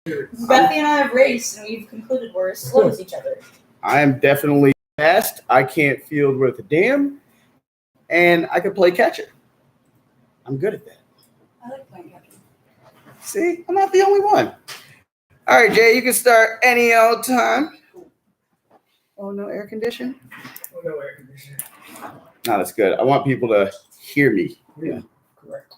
Bethany and I have raced, and we've concluded we're as slow as each other. I am definitely fast. I can't field worth a damn, and I can play catcher. I'm good at that. I like playing catcher. See, I'm not the only one. All right, Jay, you can start any old time. Oh, no air conditioning? Oh, no air conditioning. No, that's good. I want people to hear me. Yeah, correct.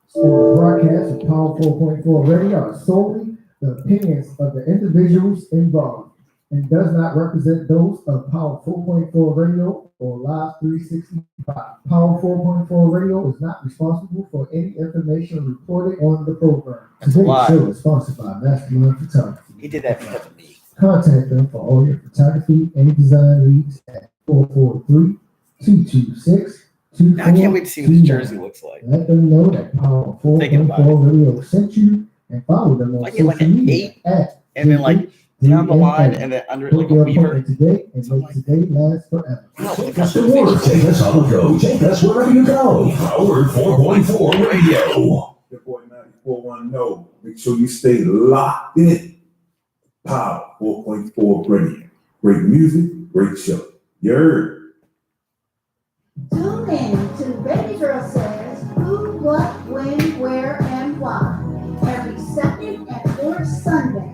So the broadcast of Power 4.4 Radio are solely the opinions of the individuals involved and does not represent those of Power 4.4 Radio or Live 365. Power 4.4 Radio is not responsible for any information reported on the program. That's a Today's lie. show is sponsored by Masculine Photography. He did that because of me. Contact them for all your photography and design needs at 443-226-2429. I can't wait to see what his jersey looks like. Let them know that Power Thinking about 4.4 Radio sent you and follow them on I get like social an media 8, at and then like down the line, and then under it book like a your beaver. appointment today and make today last forever. No, Take us to work, take us on the go, take us wherever you go. Howard 4.4 Radio. Your boy 94.1 No. Make sure you stay locked in. Power 4.4 Radio. Great music, great show. You heard. Tune in to Baby Girl Says Who, What, When, Where, and Why every second and fourth Sunday,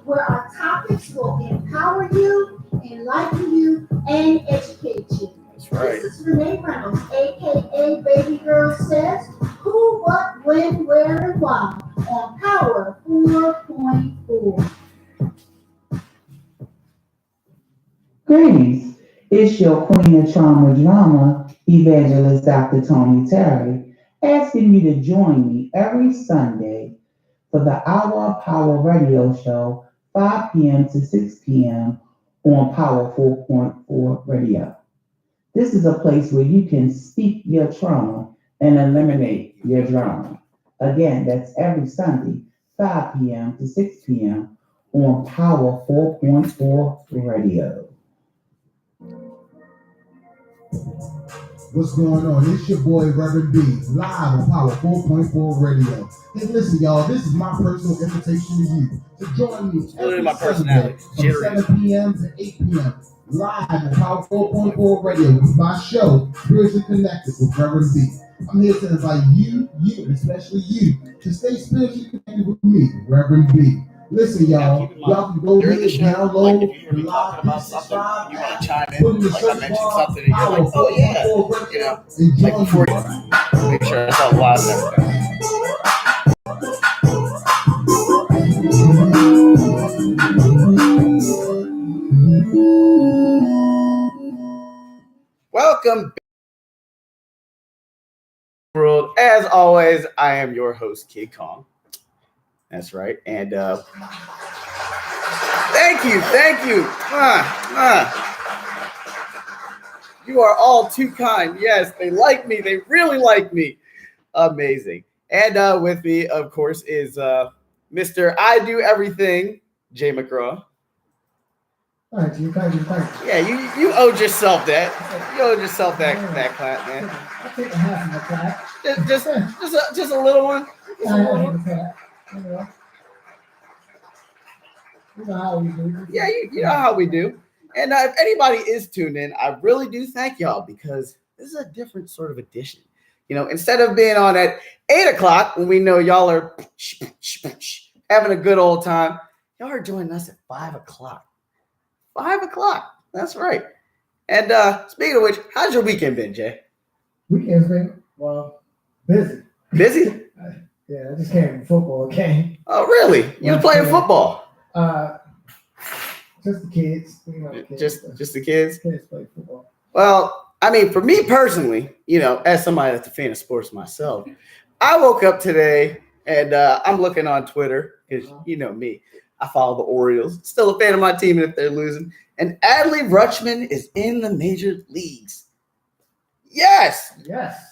where our topics will empower you, enlighten you, and educate you. That's right. This is Renee Reynolds, aka Baby Girl Says Who, What, When, Where, and Why on Power 4.4. Greetings. It's your Queen of Trauma Drama, Evangelist Dr. Tony Terry, asking you to join me every Sunday for the Hour of Power radio show, 5 p.m. to 6 p.m. on Power 4.4 Radio. This is a place where you can speak your trauma and eliminate your drama. Again, that's every Sunday, 5 p.m. to 6 p.m. on Power 4.4 Radio. What's going on? It's your boy Reverend B, live on Power 4.4 Radio. Hey, listen, y'all, this is my personal invitation to you to join me Really every my Sunday personality. from Jittery. 7 p.m. to 8 p.m. live on Power 4.4 Radio with my show, Spiritually Connected with Reverend B. I'm here to invite you, and especially you, to stay spiritually connected with me, Reverend B. Listen, y'all, y'all can go During ahead the and show, like download if you hear the me talking live about something, 365 you want app, to chime put in in, the like I search mentioned bar, something, and you're Power like, oh yeah, 4.4 you know, and like join before, me. make sure it's all live and everything. Welcome back, world. As always, I am your host, Kid Kong. That's right, and thank you. You are all too kind. Yes, they like me. They really like me. Amazing. And with me, of course, is Mr. I Do Everything, Jay McGraw. Thank you. Yeah, you owed yourself that. You owed yourself that clap, man. I'll take a half of the clap. Just a little one. Just a little one. You know how we do. Yeah, you know how we do. And if anybody is tuned in, I really do thank y'all because this is a different sort of edition. You know, instead of being on at 8 o'clock when we know y'all are having a good old time, y'all are joining us at 5 o'clock. 5 o'clock. That's right. And speaking of which, how's your weekend been, Jay? Weekend's been, well, busy. Busy? Yeah, I just came from football game. Oh, really? You playing football? Just the kids. You know, Just the kids? Kids play football. Well, I mean, for me personally, you know, as somebody that's a fan of sports myself, I woke up today and I'm looking on Twitter because you know me. I follow the Orioles. Still a fan of my team if they're losing. And Adley Rutschman is in the major leagues. Yes.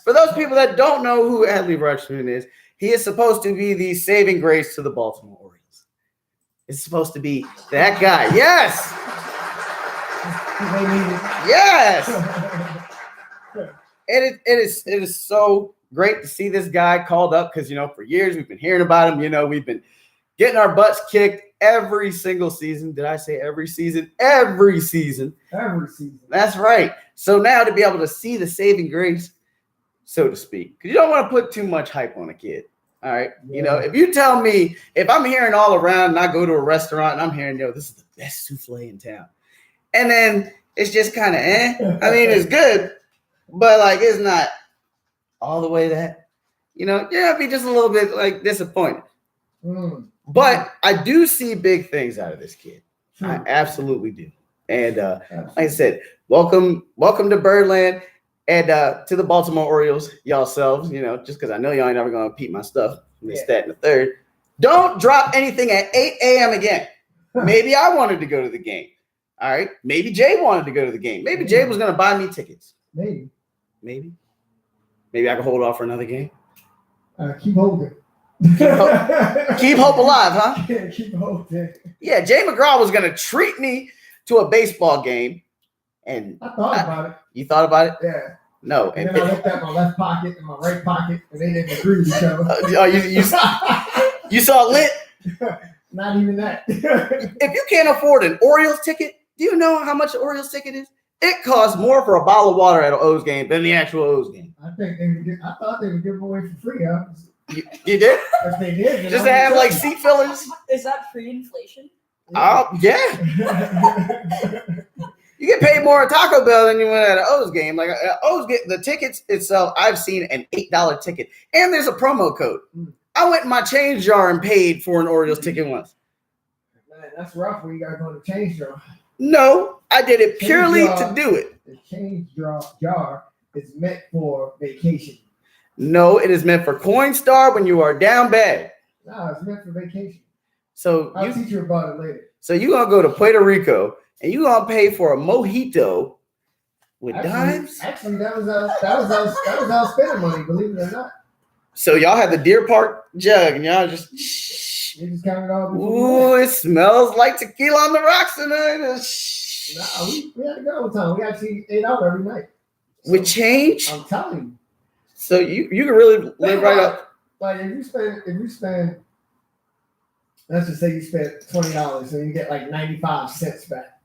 For those people that don't know who Adley Rutschman is, he is supposed to be the saving grace to the Baltimore Orioles. It's supposed to be that guy. Yes. Yes. And it is so great to see this guy called up because, you know, for years we've been hearing about him. You know, we've been getting our butts kicked every single season. Did I say every season? Every season. Every season. That's right. So now to be able to see the saving grace, so to speak, because you don't want to put too much hype on a kid. All right. Yeah. You know, if you tell me, if I'm hearing all around and I go to a restaurant and I'm hearing, this is the best souffle in town. And then it's just kind of I mean, it's good, but like it's not all the way that, I'd be just a little bit like disappointed. But I do see big things out of this kid. I absolutely do. And like I said, welcome to Birdland and to the Baltimore Orioles, y'all selves, just because I know y'all ain't never going to repeat my stuff in this, that, and the third. Don't drop anything at 8 a.m. again. Maybe I wanted to go to the game. All right. Maybe Jay wanted to go to the game. Maybe Jay was going to buy me tickets. Maybe I could hold off for another game. Keep holding. Keep hope alive, huh? Yeah, keep holding. Yeah, Jay McGraw was going to treat me to a baseball game. And I thought about it. You thought about it? Yeah. No. And then I looked at my left pocket and my right pocket, and they didn't agree with each other. You saw it lit? Not even that. If you can't afford an Orioles ticket, do you know how much an Orioles ticket is? It costs more for a bottle of water at an O's game than the actual O's game. I thought they would give them away for free. You did? If they did, just to have like seat fillers? Is that pre-inflation? Yeah. You get paid more at Taco Bell than you would at an O's game. Like O's get the tickets itself. I've seen an $8 ticket, and there's a promo code. I went in my change jar and paid for an Orioles ticket once. Man, that's rough when you gotta go to change jar. No, I did it purely to do it. The change jar is meant for vacation. No, it is meant for Coinstar when you are down bad. No, it's meant for vacation. So I'll teach you about it later. So you're gonna go to Puerto Rico and you're gonna pay for a mojito with dimes? Actually, that was our spending money, believe it or not. So y'all had the Deer Park jug and y'all just we just counted all. Ooh, it smells like tequila on the rocks tonight. Nah, we had a good old time. We actually ate out every night. So, with change? I'm telling you. So you can really live right up. Like if you spend, let's just say you spent $20 and you get like 95 cents back.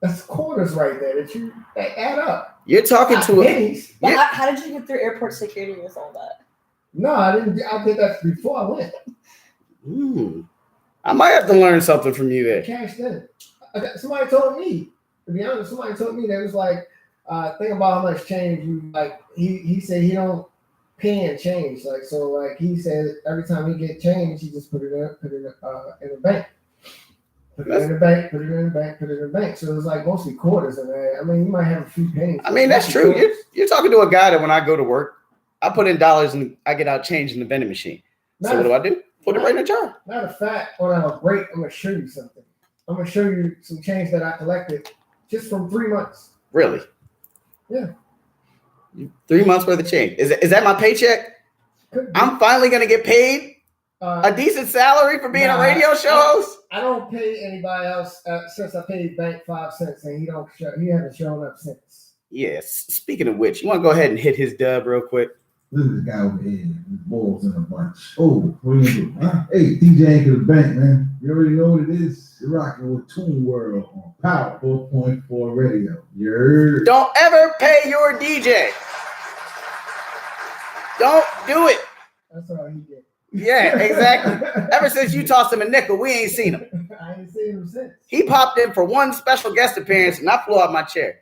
That's quarters right there that add up. You're talking to pennies. How did you get through airport security with all that? No, I didn't. I did that before I went. I might have to learn something from you there. Cashed in. Somebody told me. To be honest, somebody told me that it was like, think about how much change you like. He said he don't pay in change. Like so, like he said every time he get change, he just put it in the bank. Put it in the bank, put it in the bank, put it in the bank. So it's like mostly quarters in there. I mean, you might have a few pennies. I mean, that's true. You're talking to a guy that when I go to work, I put in dollars and I get out change in the vending machine. So what do? Put it right in the jar. Matter of fact, on our break, I'm going to show you something. I'm going to show you some change that I collected just from 3 months. Really? Yeah. 3 months worth of change. Is that my paycheck? I'm finally going to get paid a decent salary for being a radio show host? I don't pay anybody else since I paid bank 5 cents, and he hasn't shown up since. Yes. Speaking of which, you want to go ahead and hit his dub real quick? Look at the guy over here. Balls in a bunch. Oh, what are you gonna do? Huh? Hey, DJ ain't to the bank, man. You already know what it is. You're rocking with Toon World on Power 4.4 Radio. You heard? Don't ever pay your DJ. Don't do it. That's all he did. Yeah, exactly. Ever since you tossed him a nickel, we ain't seen him. I ain't seen him since. He popped in for one special guest appearance and I flew out my chair.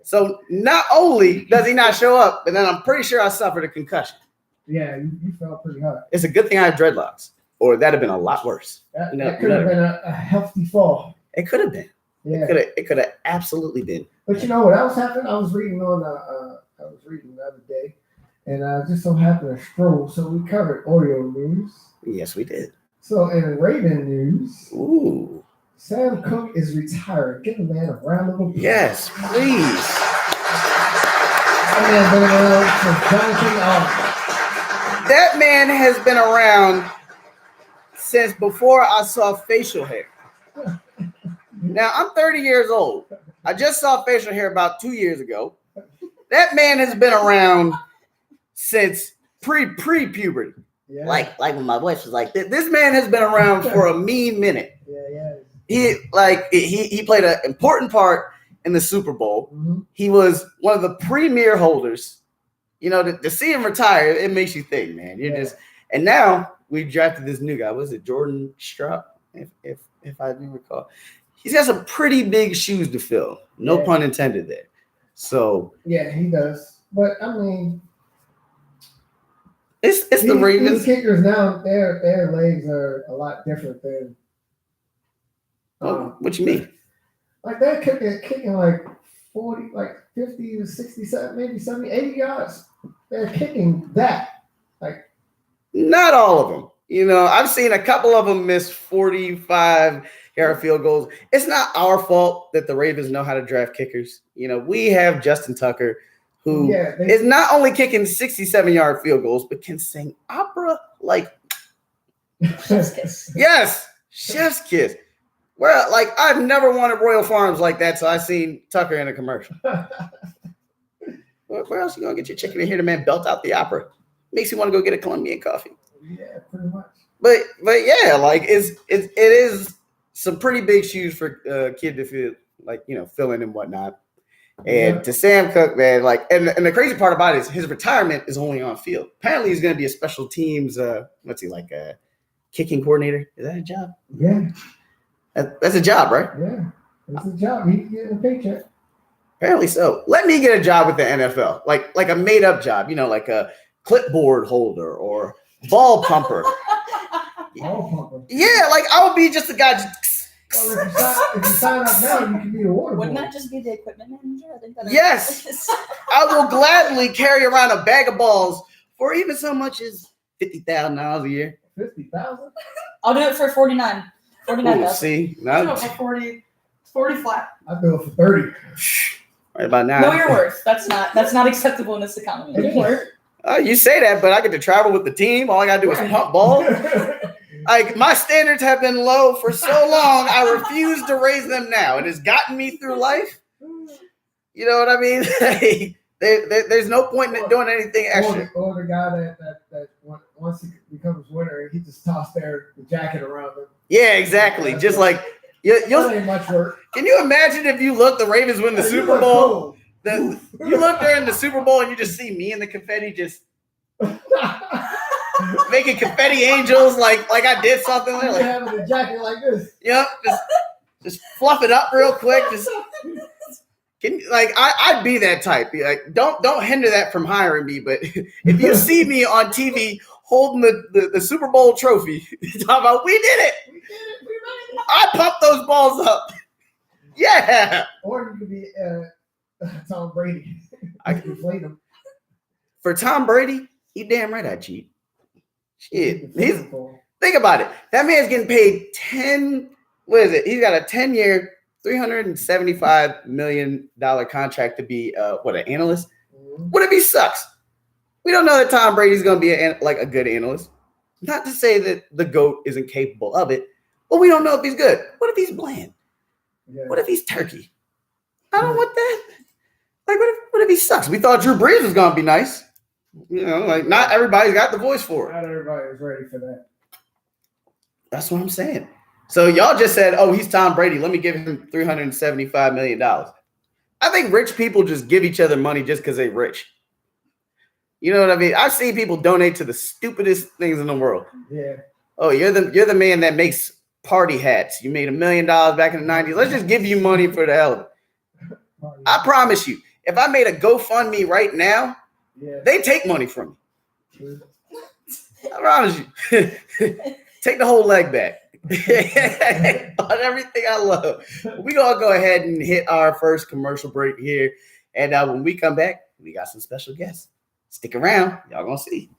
So not only does he not show up, but then I'm pretty sure I suffered a concussion. Yeah, you fell pretty hard. It's a good thing I have dreadlocks, or that'd have been a lot worse. That could have been a healthy fall. It could have been. Yeah. It could have absolutely been. But you know what else happened? I was reading the other day, and I just so happened to scroll. So we covered Oreo news. Yes, we did. So in Raven news, ooh, Sam Cooke is retired. Give the man a round of applause. Yes, please. That man has been around since before I saw facial hair. Now, I'm 30 years old. I just saw facial hair about 2 years ago. That man has been around since pre-puberty. Yeah. Like when my voice was like, this man has been around for a mean minute. Yeah. He played an important part in the Super Bowl. Mm-hmm. He was one of the premier holders. You know, to see him retire, it makes you think, man. And now we drafted this new guy. Was it Jordan Stroud? If I do recall, he's got some pretty big shoes to fill. No pun intended there. So yeah, he does. But I mean, it's the Ravens. These kickers now, their legs are a lot different than. What you mean? Like they're kicking like 40, like 50 to 67, maybe 70, 80 yards. They're kicking that. Like not all of them. You know, I've seen a couple of them miss 45-yard field goals. It's not our fault that the Ravens know how to draft kickers. You know, we have Justin Tucker, who is not only kicking 67-yard field goals, but can sing opera like Chef's kiss. Yes, chef's kiss. Well, like I've never wanted Royal Farms like that, so I seen Tucker in a commercial. Where else you gonna get your chicken and hear the man belt out the opera? Makes you want to go get a Colombian coffee. Yeah, pretty much. But yeah, like it is some pretty big shoes for a kid to feel like, you know, fill in and whatnot. And to Sam Cook, man, like, and the crazy part about it is his retirement is only on field. Apparently, he's going to be a special teams. What's he like? A kicking coordinator? Is that a job? Yeah. That's a job, right? Yeah, it's a job. He's getting a paycheck. Apparently so. Let me get a job with the NFL, like a made up job, you know, like a clipboard holder or ball pumper. Ball pumper. Yeah, like I would be just a guy. Well, if you sign up now, you can be a water Wouldn't boy. that just be the equipment manager? I think that Yes. I will gladly carry around a bag of balls for even so much as $50,000 a year. 50,000. I'll do it for 49. 49,000. See, I'll do now, it for 40 flat. I do it for 30. right about now. Know your worth. That's not acceptable in this economy. It work. You say that, but I get to travel with the team. All I gotta do is pump balls. Like my standards have been low for so long, I refuse to raise them now. It has gotten me through life. You know what I mean? There's no point in doing anything extra. Or the guy that once he becomes winner, he just tossed the jacket around him. Yeah, exactly. Just like That you'll. ain't much work. Can you imagine if you look the Ravens win the Hey, Super you look Bowl? cold. You look there in the Super Bowl and you just see me and the confetti just making confetti angels like I did something. You Like, having a jacket like this. yep, just fluff it up real quick. Just I'd be that type. Be like, don't hinder that from hiring me. But if you see me on TV holding the Super Bowl trophy, talking about we did it. We did it. We made it. I pumped those balls up. Yeah. Or you could be Tom Brady. I can inflate him. For Tom Brady, he damn right I cheat. Shit. He's Think about it. That man's getting paid he's got a 10-year, $375 million contract to be an analyst. What if he sucks? We don't know that Tom Brady's going to be a good analyst. Not to say that the GOAT isn't capable of it, but we don't know if he's good. What if he's bland? Yeah. What if he's turkey? I don't want that. Like, what if he sucks? We thought Drew Brees was going to be nice. You know, like not everybody's got the voice for it. Not everybody is ready for that. That's what I'm saying. So y'all just said, oh, he's Tom Brady. Let me give him $375 million. I think rich people just give each other money just because they're rich. You know what I mean? I've seen people donate to the stupidest things in the world. Yeah. Oh, you're the man that makes party hats. You made $1 million back in the 90s. Let's just give you money for the hell of it. I promise you, if I made a GoFundMe right now, they take money from me. I promise you. Take the whole leg back. On everything I love. We're going to go ahead and hit our first commercial break here. And when we come back, we got some special guests. Stick around. Y'all going to see.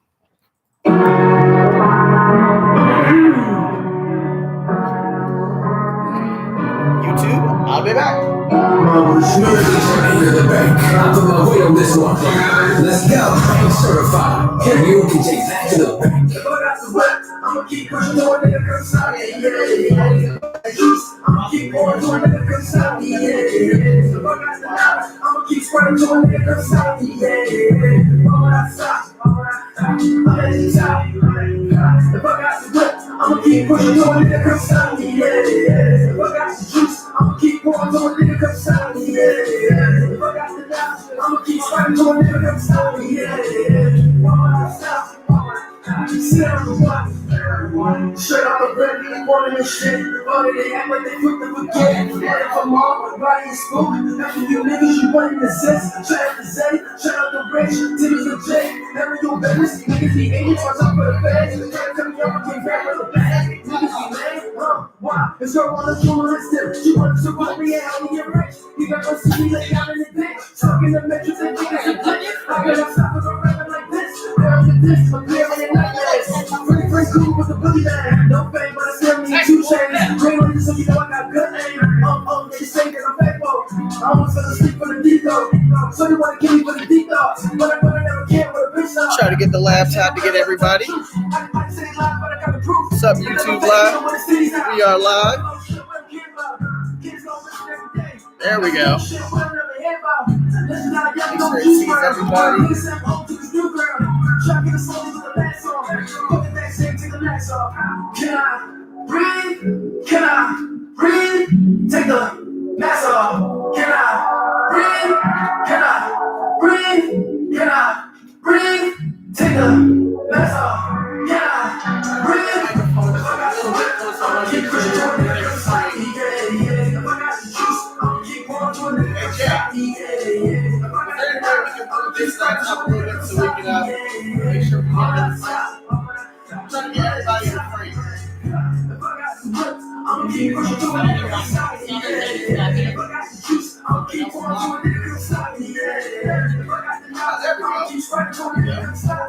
YouTube, I'll be back. Into the bank. I put my weight on this one. Let's go. Bank certified. And you can take that to the bank. I'ma keep pushing on the good side. I'ma keep on doing the good side. I'ma keep spreading doing the good side. All that stuff. I'm at the top. keep pushing on it, come stop me, yeah, yeah. If I got the juice, I'ma keep pouring on it, come stop me, yeah, yeah. If I got the doubt, I'ma keep fighting on it, come stop me, yeah, yeah. I'ma stop. Sit down and watch. Straight off the bread, they wanting this shit. All they act like they quick to forget. Running from all, riding spook. After you niggas, you wanting to zest. Shout out to Zay, shout out to Rich, Timmy and Jay. None of your business, niggas be angry, watch out for the feds. Try to cut me off, I came back with a bag. Niggas be mad, why? This girl wanna show her still. She wanna survive me and help me get rich. You got to see me lay down in the ditch. Talking the metrics and figures and glitch. I gotta stop with a rapping like this. Down with this, I'm clearing it like this. Pretty cool with the boogie man. No fame, but I still need 2 chains. Rain on you, so you know I got good aim. They say that I'm faithful. I almost fell asleep for the deep though. So you wanna kill me for the deep thoughts. But I never care what a bitch does. Try to get the laptop to get everybody. What's up, YouTube Live? We are live. There we go. Everybody. Can I breathe? Can I breathe? Take the mask off. Can I breathe? Can I breathe? Can I breathe? Take the mask off. Can I breathe? If I got some whip, I'ma keep pushing on it. Yeah, yeah. If I got some juice, I'ma keep pouring on it. Yeah, yeah. If I got This time, upload it so we can make sure we get it. I'm trying to get everybody in frame. I'ma keep pushing to it. If I got some juice, I'ma keep pouring on it. Yeah, yeah. If I got the knowledge, I'ma keep spreading on it.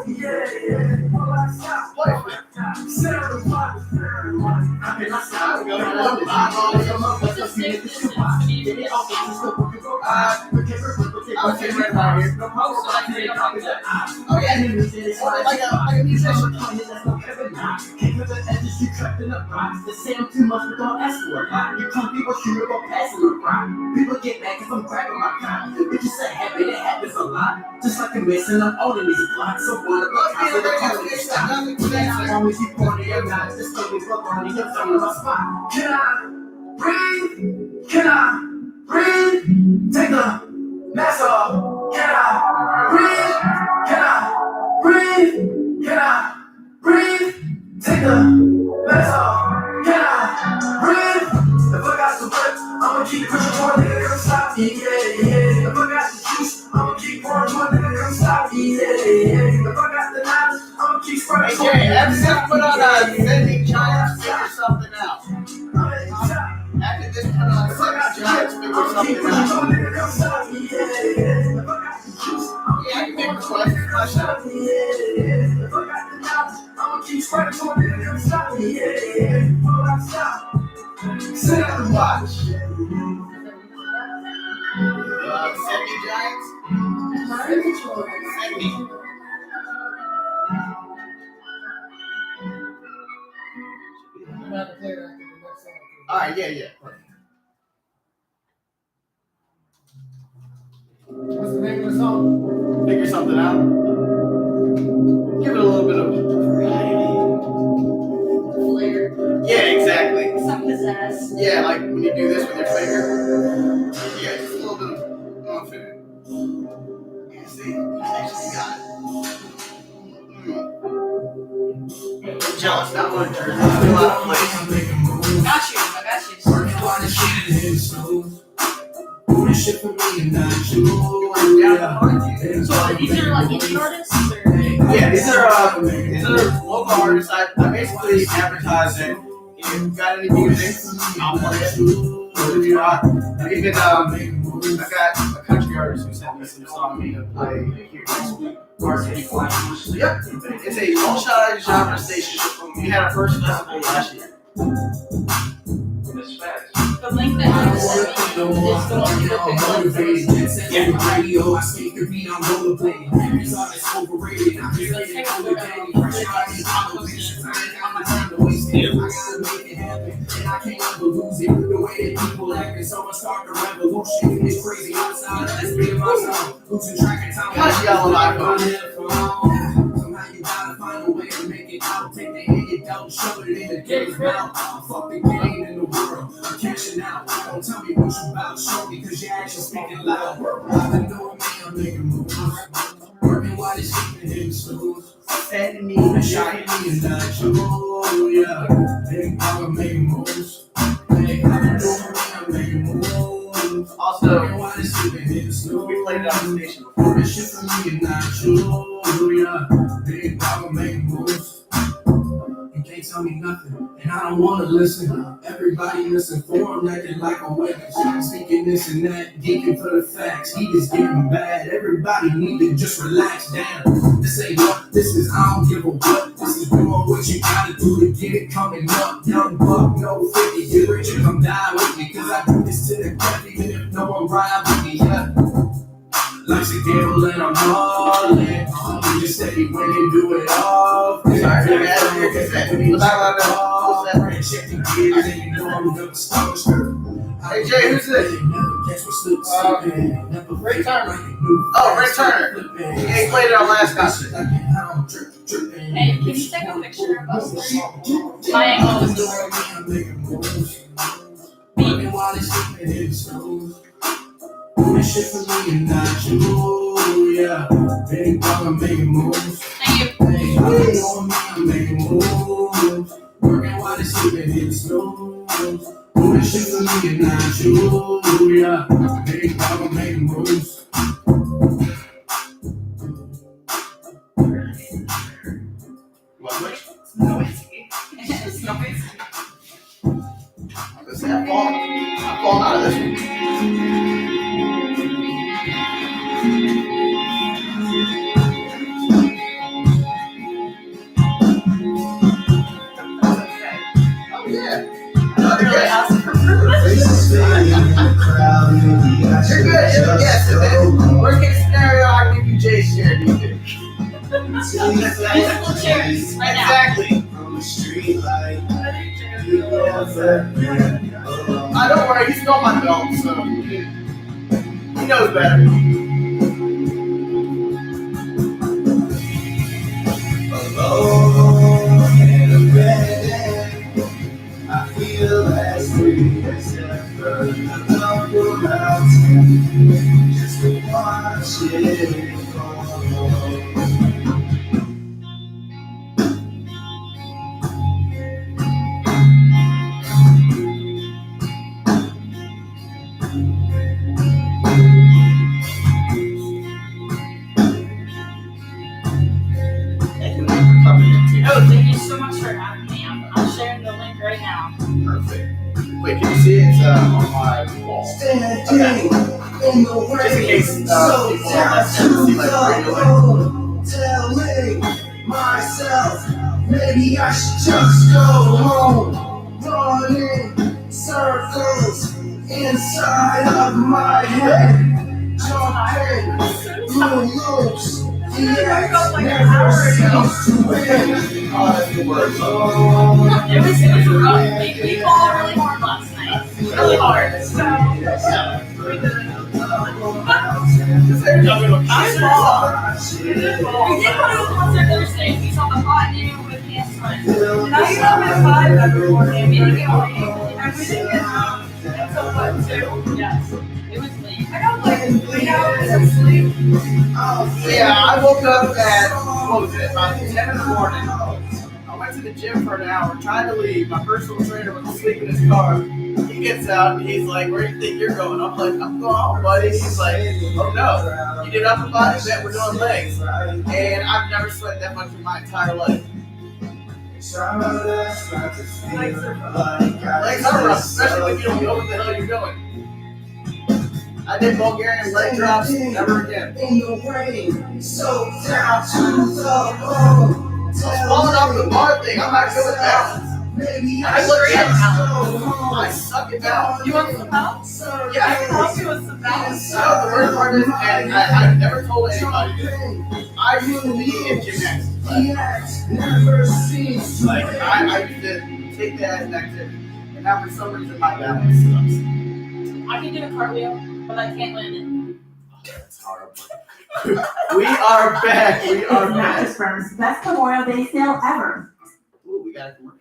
Yeah, yeah. Will I stop? Sit down and watch. I cannot stop. Okay, right about here. Okay. Like a musician. The sound too much, but don't ask for it. You come people shoot up or passing the rock. People get mad if I'm grabbing my cock. It's just a habit, it happens a lot. Just like a mess and I'm owning these blocks. So one of the times that I'm calling it stop. Then I always keep pointing your knots. Just tell me fuck on your phone in my spot. Can I breathe? Can I breathe? Take the mask off. Can I breathe? Can I breathe? Can I breathe? Take the mask off. Can I breathe? If I got some breath, I'ma keep pushing for it, nigga, come stop me, yeah, yeah. If I got some juice, I'ma keep pouring for it, nigga, come stop me, yeah, yeah. If I got the knowledge, I'ma keep spreading for it. Hey, everyone put on a Bethany Giants, figure something out. After this, put on a Bethany Giants, figure something out. Yeah, I can make a question. I'ma keep spreading for it, nigga, come stop me, yeah, yeah. Will I stop? Sit down and watch. Bethany Giants? Bethany. Alright, yeah. What's the name of the song? Figure something out. Give it a little bit of Flair. yeah, exactly. Some pizzazz. Yeah, like when you do this with your finger. Yeah, just a little bit of confidence. Yeah, see? You got it. I'm jealous, that one turns out a lot of place. Got you. Shit for me and not you. So these are like indie artists? Or? Yeah, these are local artists. I basically advertise it. If you've got any music, I'll play it. Even I got a country artist who sent me some song to play here next week. Yep, it's a multi-genre station. We had our first festival last year. The link that you sent me is the one you look How's y'all alive? Somehow you gotta find a way to make it out. Take the hit, you don't shove it in the game out. Fuck the game in the world. I'm cashing out. Don't tell me what you about, show me, cause your actions speaking loud. You know me, I'm making moves. Working while it's sleeping in the snooze. Sending me the shot, me and not you. Yeah, big dog, I'm making moves. Hey, I'm making moves. Also, Working while it's sleeping in the snooze. we played it on the station before. This shit for me and not you. Yeah, big dog, I'm making moves. You can't tell me nothing, and I don't wanna listen. Everybody misinformed, acting like a witness. Speaking this and that, geeking for the facts. Heat is getting bad. Everybody need to just relax down. This ain't what, this is I don't give a what. This is doing what you gotta do to get it coming up. Young buck, no 50, get rich and come die with me. Cause I do this to the death, even if no one ride with me. Yeah. Life's a gamble and I'm all in. You just steady winning, do it all. Check the gears and you know I'm never stopping. Hey Jay, who's this? Ray Turner. Oh, Ray Turner. Yeah, he played it on last concert. Hey, can you take a picture of us? My angle is Working while it's sleeping in the snooze. This shit for me and not you, yeah. Big dog, I'm making moves. Thank you. Hey, I'm making moves. Working while it's sleeping in the snooze. This shit for me and not you, yeah. Big dog, I'm making moves. What, which? Noisy. It's noisy. I'm gonna say I'm falling out of this one. Oh yeah. Another guy. You're good. You're a guest. Worst case scenario, I'll give you Jay's share. You do. Musical chairs right now. Exactly. I don't worry, he stole my belt, so he knows better. Alone in a bed, I feel as free as ever. Up the mountain, just to watch it fall. Oh, thank you so much for having me. I'm sharing the link right now. Perfect. Wait, can you see it? It's on my wall. Standing in the Just in rain, case so people down have to to see like the radio. bone. Telling myself, maybe I should just go home. Running circles inside of my head, jumping through loops. Never seems to end. It was rough. We fought really hard last night. Really hard. So we did it. We did go to a concert Thursday. We saw the hot new with Hanson. And I got up at 5 every morning. I didn't get late. And we didn't get home until what, 2? Yes. It was late. I got like 3 hours of sleep. Yeah, I woke up at, what was it, about 10 in the morning. I went to the gym for an hour, trying to leave. My personal trainer was asleep in his car. He gets out and he's like, where do you think you're going? I'm like, I'm going home, buddy. He's like, oh no, you did upper body, bet we're doing legs. And I've never sweat that much in my entire life. Legs are rough, especially when you don't know what the hell you're doing. I did Bulgarian leg drops, never again. In the rain, so down to the bone. Falling off the bar thing, I'm not good with balance. Maybe I look at I suck at balance. You want some help? Yeah, I can help you with some balance. So the worst part is, and I've never told anybody this, I used to be in gymnastics. Never seems to Like, I used to take that as an activity. And now for some reason my balance sucks. I can do a cartwheel, but I can't land it. That's horrible. We are back. We are back. Mattress Firm's best Memorial Day sale ever. Ooh, we got a commercial.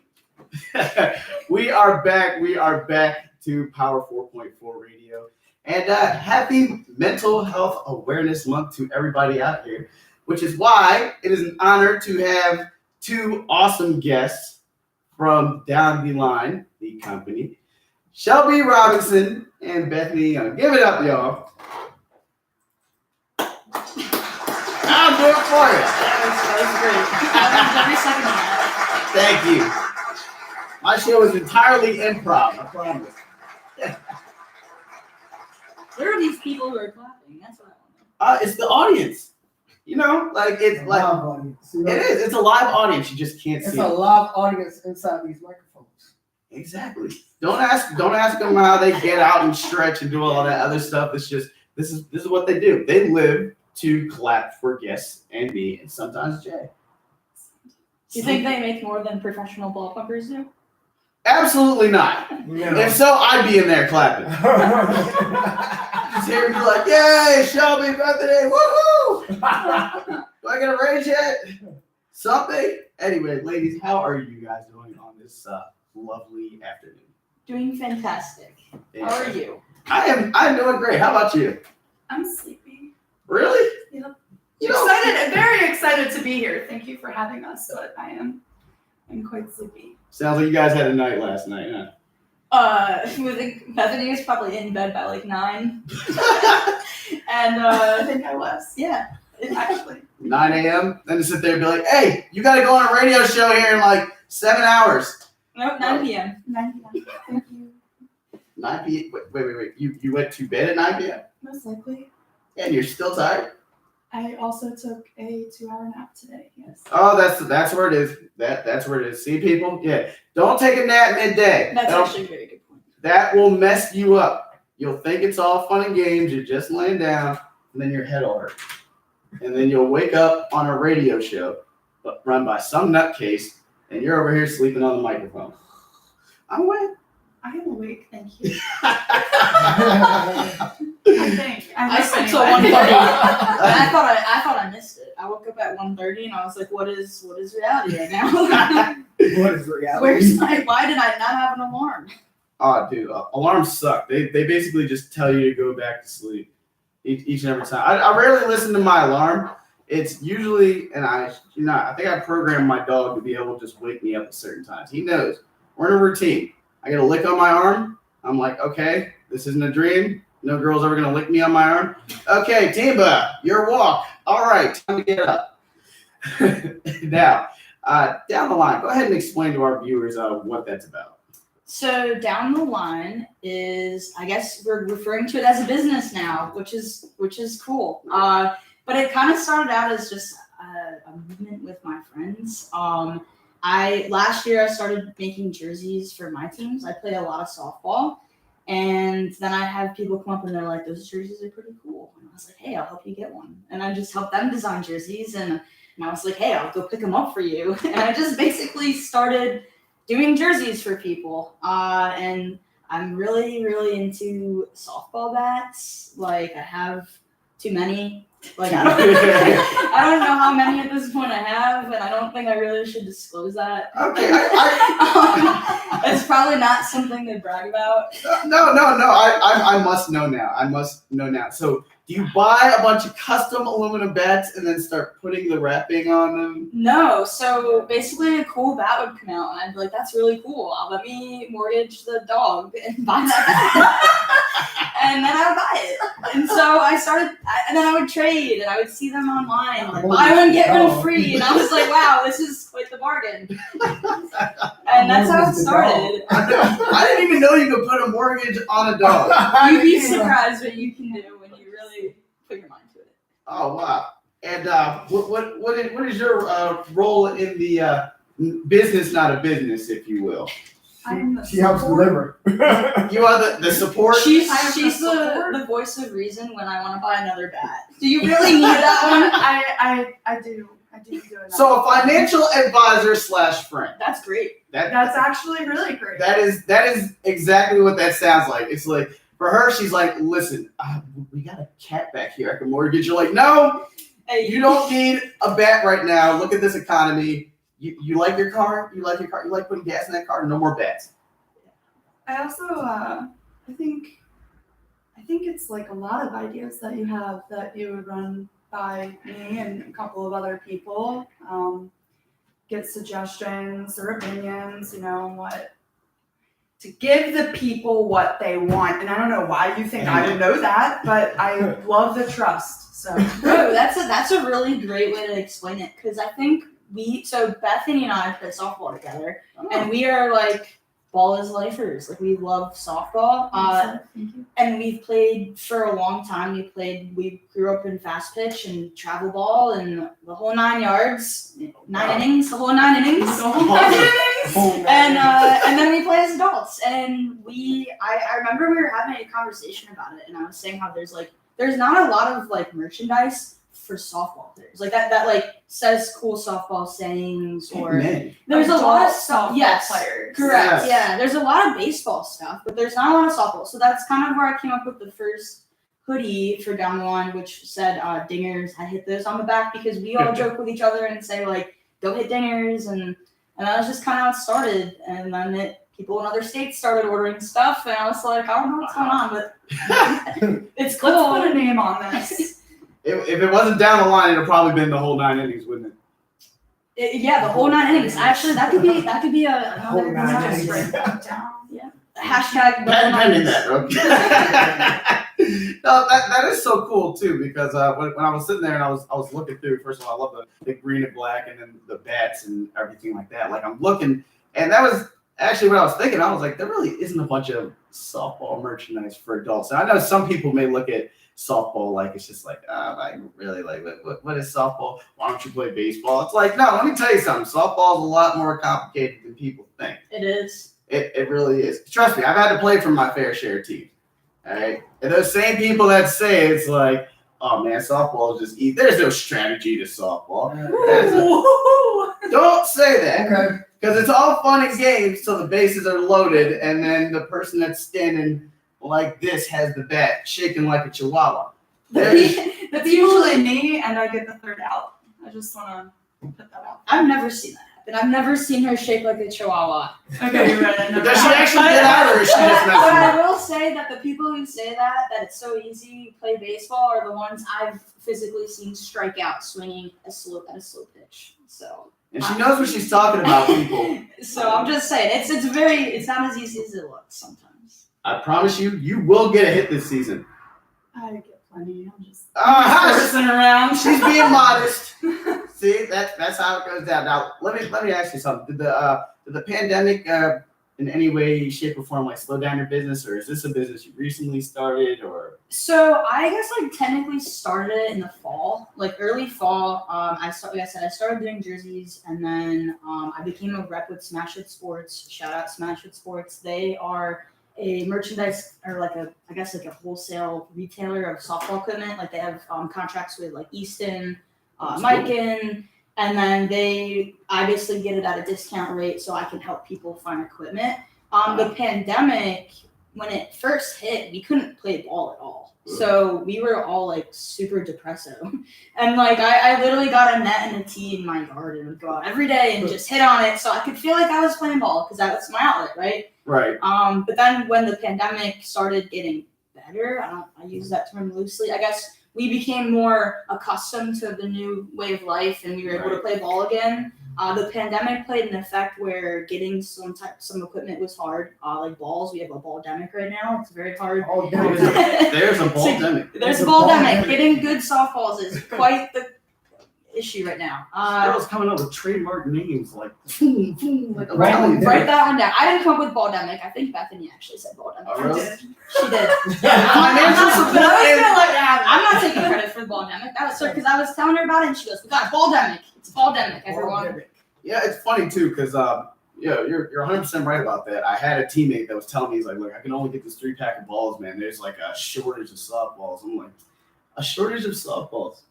We are back. We are back to Power 4.4 Radio. And happy Mental Health Awareness Month to everybody out here, which is why it is an honor to have two awesome guests from Down the Line, the company, Shelby Robinson and Bethany Young. Give it up, y'all. I'll do it for you. That was great. I loved every second of that. Thank you. My show is entirely improv, I promise. Where are these people who are clapping? That's what I want to know. It's the audience. You know, like it's like live audience. You know? it is. It's a live audience. You just can't It's see a it. live audience inside these microphones. Exactly. Don't ask them how they get out and stretch and do all that other stuff. It's just this is what they do. They live to clap for guests and me and sometimes Jay. Do you think they make more than professional ball pumpers do? Absolutely not. No. If so, I'd be in there clapping. Just hear me like, yay, Shelby, Bethany, woohoo! Do I get a raise yet? Something? Anyway, ladies, how are you guys doing on this lovely afternoon? Doing fantastic. How are you? I'm doing great. How about you? I'm sleepy. Really? Yep. You know, Very excited to be here. Thank you for having us, but I'm quite sleepy. sounds like you guys had a night last night, huh? I think Bethany was probably in bed by like 9. And I think I was. yeah, Actually. 9 a.m. Then to sit there and be like, hey, you got to go on a radio show here in like 7 hours. nope, 9 p.m. 9 p.m. Thank you. 9 p.m. Wait. You went to bed at 9 p.m. Most likely. And you're still tired? I also took a 2-hour nap today. Yes. Oh, that's where it is. That's where it is. See, people? Yeah. Don't take a nap midday. That's actually a very good point. That will mess you up. You'll think it's all fun and games. You're just laying down, and then your head will hurt. And then you'll wake up on a radio show run by some nutcase, and you're over here sleeping on the microphone. I'm awake. I am awake. Thank you. I I think. I slept till 1:30. anyway. And I thought I missed it. I woke up at 1:30 and I was like, what is reality right now? What is reality? Why did I not have an alarm? Oh, dude, alarms suck. They basically just tell you to go back to sleep each and every time. I rarely listen to my alarm. It's usually, and I think I programmed my dog to be able to just wake me up at certain times. He knows. We're in a routine. I get a lick on my arm. I'm like, okay, this isn't a dream. No girl's ever going to lick me on my arm. Okay, Timba, your walk. All right, time to get up. Now, down the line, go ahead and explain to our viewers what that's about. So down the line is, I guess we're referring to it as a business now, which is cool. But it kind of started out as just a movement with my friends. Last year I started making jerseys for my teams. I play a lot of softball. And then I have people come up and they're like, those jerseys are pretty cool. And I was like, hey, I'll help you get one. And I just helped them design jerseys. And I was like, hey, I'll go pick them up for you. And I just basically started doing jerseys for people. And I'm really, really into softball bats. Like, I have too many. Like, I don't know how many at this point I have, and I don't think I really should disclose that. Okay. It's probably not something to brag about. No. I must know now. I must know now. So, do you buy a bunch of custom aluminum bats and then start putting the wrapping on them? No. So basically, a cool bat would come out, and I'd be like, "That's really cool. Let me mortgage the dog and buy that." And then I would buy it. And so I started, and then I would trade, and I would see them online, like buy one get one free, and I was like, "Wow, this is quite the bargain." And that's how it started. I didn't even know you could put a mortgage on a dog. You'd be surprised what you can do when you really put your mind to it. Oh wow! And what is your role in the business, not a business, if you will? She helps deliver. You are the support. She's the voice of reason when I want to buy another bat. Do you really need that one? I do do it. So a financial advisor / friend. That's great. That's actually really great. That is exactly what that sounds like. It's like for her, she's like, listen, we got a cat back here. I can mortgage. You're like, no, Hey, you don't need a bat right now. Look at this economy. You like your car? You like putting gas in that car? No more bets. I also, I think it's like a lot of ideas that you have that you would run by me and a couple of other people. Get suggestions or opinions, what to give the people what they want. And I don't know why you think I would know that, but I love the trust. So no, that's a really great way to explain it, because I think Bethany and I play softball together, and we are like ball is lifers. Like we love softball. And we've played for a long time. We grew up in fast pitch and travel ball and the whole 9 yards, 9 innings, the whole 9 innings. And then we play as adults. And I remember we were having a conversation about it, and I was saying how there's not a lot of like merchandise for softball players like that like says cool softball sayings, or there's a lot of stuff. Yes, players. Correct. Yes. Yeah, there's a lot of baseball stuff, but there's not a lot of softball. So that's kind of where I came up with the first hoodie for down the line, which said dingers. I hit those on the back because we all joke with each other and say like, go hit dingers, and that was just kind of how it started. And then people in other states started ordering stuff, and I was like, I don't know what's going on, but it's cool. Let's put a name on this. If it wasn't down the line, it'd probably been the whole 9 innings, wouldn't it? Yeah, the whole 9 innings. Actually, that could be another Whole 9 innings. write that down. Yeah. Hashtag. Pen in that, okay? No, that is so cool too, because when I was sitting there and I was looking through. First of all, I love the green and black, and then the bats and everything like that. Like I'm looking, and that was actually what I was thinking. I was like, there really isn't a bunch of softball merchandise for adults. And I know some people may look at softball like it's just like I really like what is softball? Why don't you play baseball? It's like, no, let me tell you something. Softball is a lot more complicated than people think. It is. It really is. Trust me, I've had to play for my fair share of teams. All right, and those same people that say it's like, oh man, softball is just easy. There's no strategy to softball. Don't say that. Okay. Because it's all fun and games till the bases are loaded, and then the person that's standing like this has the bat shaking like a chihuahua. That's usually me, and I get the third out. I just want to put that out. I've never seen that happen. I've never seen her shake like a chihuahua. Okay, you're right. Does she actually get out, or is she just messing But up? I will say that the people who say that it's so easy to play baseball are the ones I've physically seen strike out swinging at a slow pitch. So. And she knows what she's talking about, people. So I'm just saying, it's not as easy as it looks sometimes. I promise you will get a hit this season. I get plenty. I'm just person around. She's being modest. See, that's how it goes down. Now, let me ask you something. Did the pandemic in any way, shape, or form like slow down your business, or is this a business you recently started, or? So I guess technically started it in the fall, early fall. I started doing jerseys, and then I became a rep with Smash It Sports. Shout out Smash It Sports. They are a merchandise or a wholesale retailer of softball equipment. Like they have contracts with Easton, Mikan, and then I basically get it at a discount rate so I can help people find equipment. The pandemic, when it first hit, we couldn't play ball at all. So we were all super depresso. And I literally got a net and a tee in my yard and would go out every day and just hit on it so I could feel like I was playing ball because that's my outlet, right? Right. But then when the pandemic started getting better, I use that term loosely, I guess we became more accustomed to the new way of life and we were able to play ball again. The pandemic played an effect where getting some equipment was hard. Like balls, we have a ball-demic right now. It's very hard. There's a ball-demic. There's a ball-demic. Getting good softballs is quite the issue right now. I was coming up with trademark names write that one down. I didn't come up with ball-demic. I think Bethany actually said ball-demic. Oh, really? She did. I'm not taking credit for the ball-demic. That was because I was telling her about it and she goes, we got ball-demic. It's ball-demic, everyone. Yeah, it's funny too, because you're 100% right about that. I had a teammate that was telling me, he's like, look, I can only get this 3-pack of balls, man. There's a shortage of softballs. I'm like, a shortage of softballs?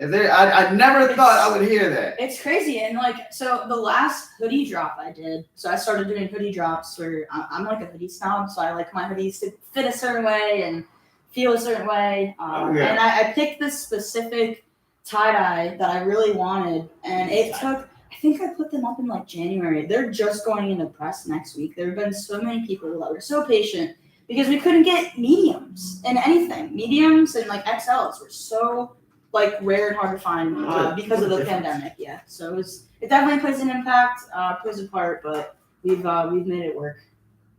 I never thought I would hear that. It's crazy. And so the last hoodie drop I did, so I started doing hoodie drops where I'm a hoodie snob, so I like my hoodies to fit a certain way and feel a certain way. And I picked this specific tie-dye that I really wanted, and it took I think I put them up in like January. They're just going into press next week. There have been so many people that were so patient because we couldn't get mediums in anything. Mediums and like XLs were so like rare and hard to find because of the pandemic. Yeah, so it definitely plays an impact, plays a part, but we've made it work.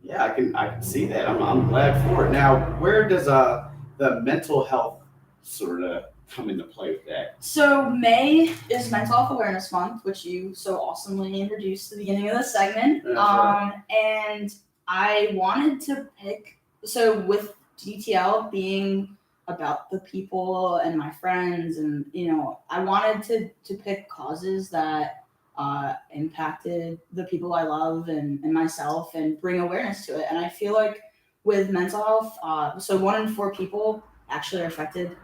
Yeah, I can see that. I'm glad for it. Now, where does the mental health sort of come into play with that? So May is Mental Health Awareness Month, which you so awesomely introduced at the beginning of the segment. That's right. And I wanted to pick, so with DTL being about the people and my friends, and I wanted to pick causes that impacted the people I love and myself and bring awareness to it. And I feel like with mental health, so 1 in 4 people actually are affected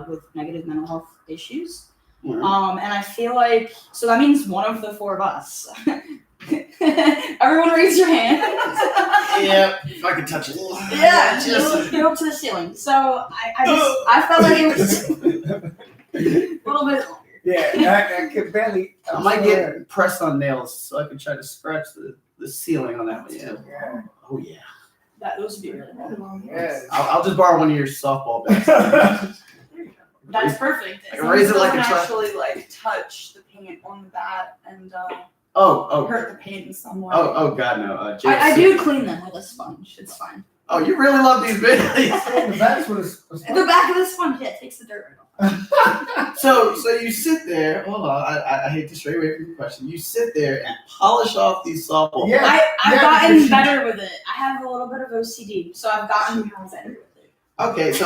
with negative mental health issues. And I feel like, so that means 1 of the 4 of us. Everyone raise your hand. Yeah, if I could touch it. Yeah, just go up to the ceiling. So I felt like it was a little bit longer. Yeah, I could barely. I might get pressed on nails so I can try to scratch the ceiling on that one. Yeah. Oh yeah. Those would be really good. Yeah. I'll just borrow one of your softball bats. That's perfect. I can raise it like a doesn't truck. actually like touch the paint on the bat and Oh. hurt the paint in some way. Oh God, no. I do clean them with a sponge. It's fine. Oh, you really love these videos. The back's with The back of the sponge, yeah, takes the dirt right off. So you sit there. Hold on, I hate to stray away from your question. You sit there and polish off these softball. Yeah. I've gotten better with it. I have a little bit of OCD, so I've gotten better with it. Okay, so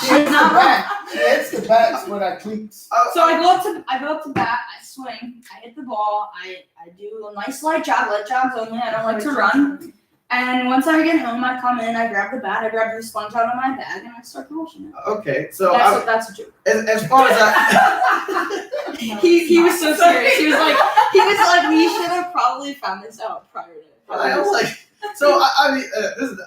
She's not wrong. It's the backs with our cleats. So I go up to bat, I swing, I hit the ball, I do a nice light jogs only. I don't like to run. And once I get home, I come in, I grab the bat, I grab the sponge out of my bag, and I start polishing it. Okay, so That's a joke. as far as I He was so serious. He was like, we should have probably found this out prior to. I was like, so I mean, this is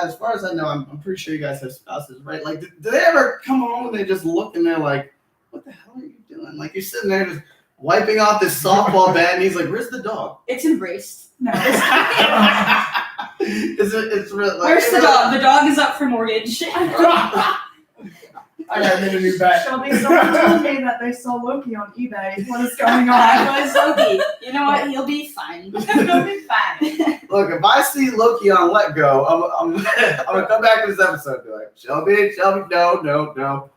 as far as I know, I'm pretty sure you guys have spouses, right? Like, do they ever come home and they just look and they're like, what the hell are you doing? Like, you're sitting there just wiping off this softball bat, and he's like, where's the dog? It's embraced. No. It's real. Like, Where's the dog? The dog is up for mortgage. I gotta get a new bat. Shelby, someone told me that they saw Loki on eBay. What is going on? That was Loki. You know what? He'll be fine. He'll be fine. Look, if I see Loki on Let Go, I'm gonna come back to this episode and be like, Shelby, no.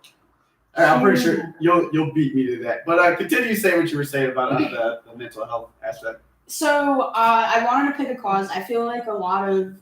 I'm pretty sure you'll beat me to that. But continue saying what you were saying about the mental health aspect. So I wanted to pick a cause. I feel like a lot of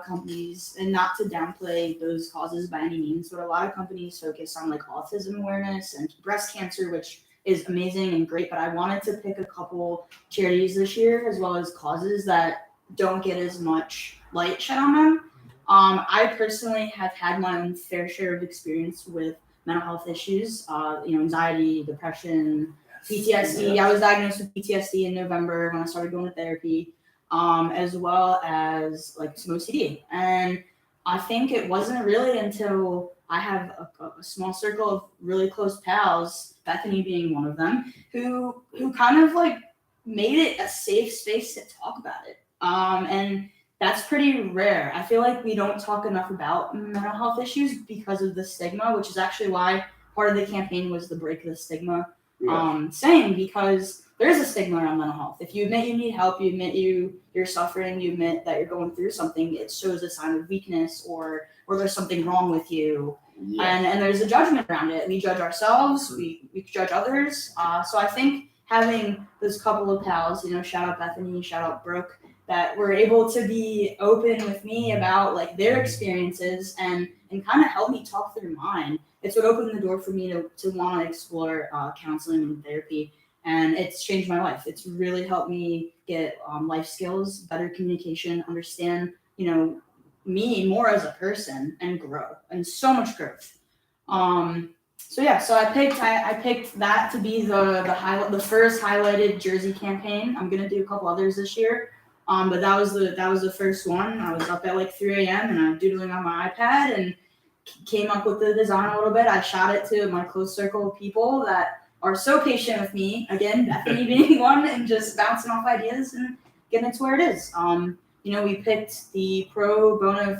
companies, and not to downplay those causes by any means, but a lot of companies focus on like autism awareness and breast cancer, which is amazing and great. But I wanted to pick a couple charities this year, as well as causes that don't get as much light shed on them. I personally have had my own fair share of experience with mental health issues, anxiety, depression, PTSD. I was diagnosed with PTSD in November when I started going to therapy, as well as like some OCD. And I think it wasn't really until I have a small circle of really close pals, Bethany being one of them, who kind of like made it a safe space to talk about it. And that's pretty rare. I feel like we don't talk enough about mental health issues because of the stigma, which is actually why part of the campaign was the Break the Stigma saying, because there is a stigma around mental health. If you admit you need help, you admit you're suffering, you admit that you're going through something, it shows a sign of weakness or there's something wrong with you. Yeah. And there's a judgment around it. We judge ourselves, we judge others. So I think having those couple of pals, shout out Bethany, shout out Brooke, that were able to be open with me about like their experiences and kind of help me talk through mine. It's what opened the door for me to want to explore counseling and therapy. And it's changed my life. It's really helped me get life skills, better communication, understand, me more as a person and grow, and so much growth. So I picked that to be the first highlighted jersey campaign. I'm gonna do a couple others this year. But that was the first one. I was up at like 3 a.m. and I'm doodling on my iPad and came up with the design a little bit. I shot it to my close circle of people that are so patient with me. Again, Bethany being one, and just bouncing off ideas and getting it to where it is. We picked the pro bono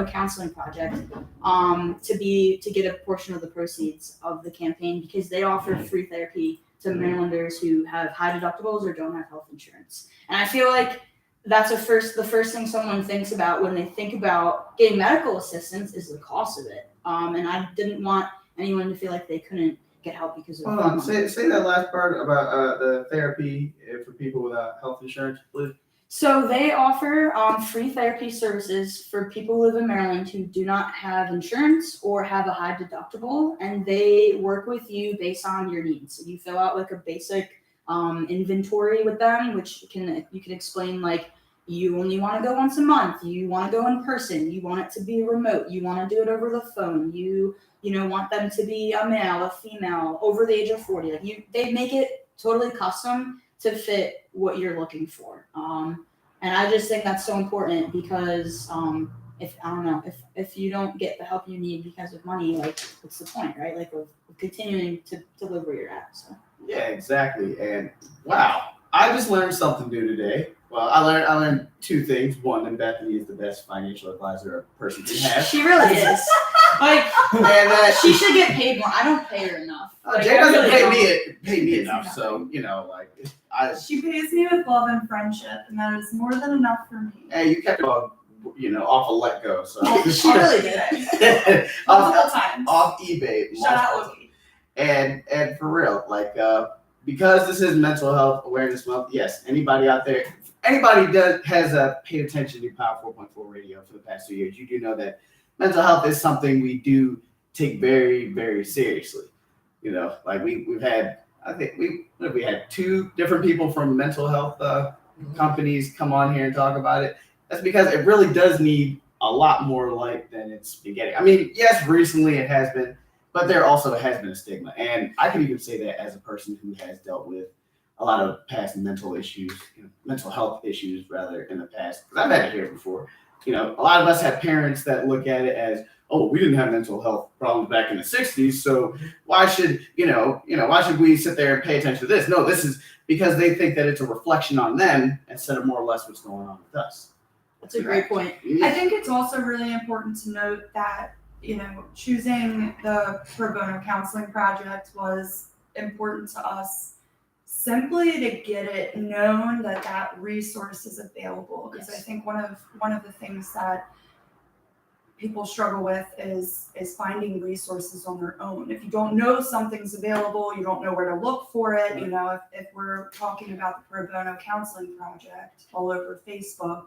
counseling project to get a portion of the proceeds of the campaign because they offer free therapy to Marylanders who have high deductibles or don't have health insurance. And I feel like that's the first thing someone thinks about when they think about getting medical assistance is the cost of it. And I didn't want anyone to feel like they couldn't get help because of Hold on, say that last part about the therapy for people without health insurance, please. So they offer free therapy services for people who live in Maryland who do not have insurance or have a high deductible, and they work with you based on your needs. So you fill out like a basic inventory with them, which you can explain like you only want to go once a month, you want to go in person, you want it to be remote, you want to do it over the phone, you want them to be a male, a female, over the age of 40. Like they make it totally custom to fit what you're looking for. And I just think that's so important because if you don't get the help you need because of money, like what's the point, right? Like of continuing to live where you're at. So yeah, exactly. And wow, I just learned something new today. Well, I learned two things. One, that Bethany is the best financial advisor a person can have. She really is. Like, and she should get paid more. I don't pay her enough. Like, Jay doesn't really pay me enough, so She pays me with love and friendship, and that is more than enough for me. Hey, you kept it off a let go. So she really did. Multiple times. Off eBay. Shout out Loki. And for real, because this is Mental Health Awareness Month, yes, anybody out there, has paid attention to Power 4.4 Radio for the past 2 years, you do know that mental health is something we do take very, very seriously. We've had, I think we had 2 different people from mental health companies come on here and talk about it. That's because it really does need a lot more light than it's been getting. I mean, yes, recently it has been, but there also has been a stigma. And I can even say that as a person who has dealt with a lot of past mental health issues rather in the past, because I've had it here before. A lot of us have parents that look at it as, oh, we didn't have mental health problems back in the 60s, so why should we sit there and pay attention to this? No, this is because they think that it's a reflection on them instead of more or less what's going on with us. That's a great point. I think it's also really important to note that, choosing the pro bono counseling project was important to us simply to get it known that resource is available. Because I think one of the things that people struggle with is finding resources on their own. If you don't know something's available, you don't know where to look for it. If we're talking about the pro bono counseling project all over Facebook,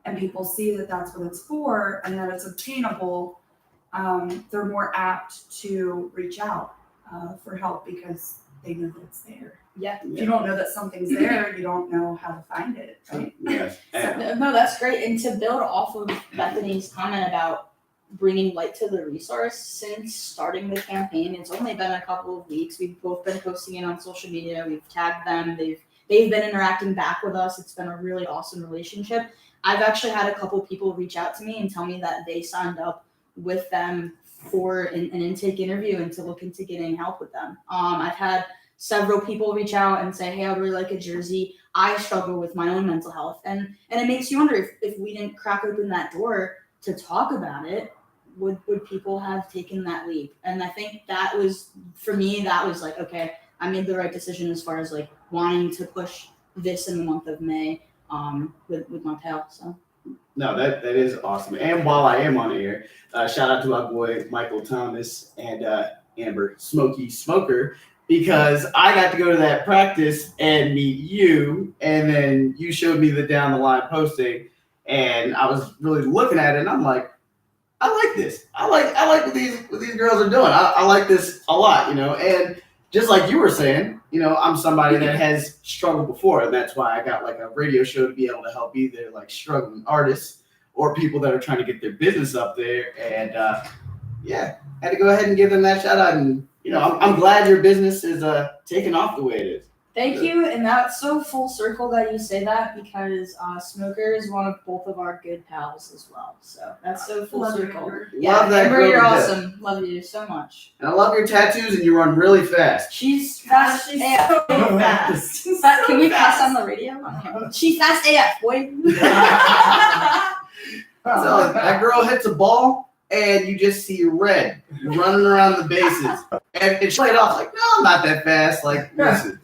and people see that that's what it's for and that it's obtainable, they're more apt to reach out for help because they know that it's there. Yeah. If you don't know that something's there, you don't know how to find it, right? Yes. No, that's great. And to build off of Bethany's comment about bringing light to the resource, since starting the campaign, it's only been a couple of weeks. We've both been posting it on social media. We've tagged them. They've been interacting back with us. It's been a really awesome relationship. I've actually had a couple people reach out to me and tell me that they signed up with them for an intake interview and to look into getting help with them. I've had several people reach out and say, hey, I would really like a jersey. I struggle with my own mental health. And it makes you wonder if we didn't crack open that door to talk about it, would people have taken that leap? And I think that was, for me, that was like, okay, I made the right decision as far as like wanting to push this in the month of May with my pal. So. No, that is awesome. And while I am on air, shout out to my boy Michael Thomas and Amber Smokey Smoker, because I got to go to that practice and meet you, and then you showed me the down the line posting, and I was really looking at it, and I'm like, I like this. I like what these girls are doing. I like this a lot, and just like you were saying, I'm somebody that has struggled before, and that's why I got like a radio show to be able to help either like struggling artists or people that are trying to get their business up there. And had to go ahead and give them that shout out. And I'm glad your business is taking off the way it is. Thank you, and that's so full circle that you say that because Smoker is one of both of our good pals as well. So that's so full Love you, circle. Amber. Yeah, Love that Amber, girl you're to death. awesome. Love you so much. And I love your tattoos, and you run really fast. She's fast She's AF. so fast. But can we So pass fast. on the radio? I don't know. She's fast AF, boy. So that girl hits a ball, and you just see red running around the bases. And she played off like, no, I'm not that fast. Like, listen,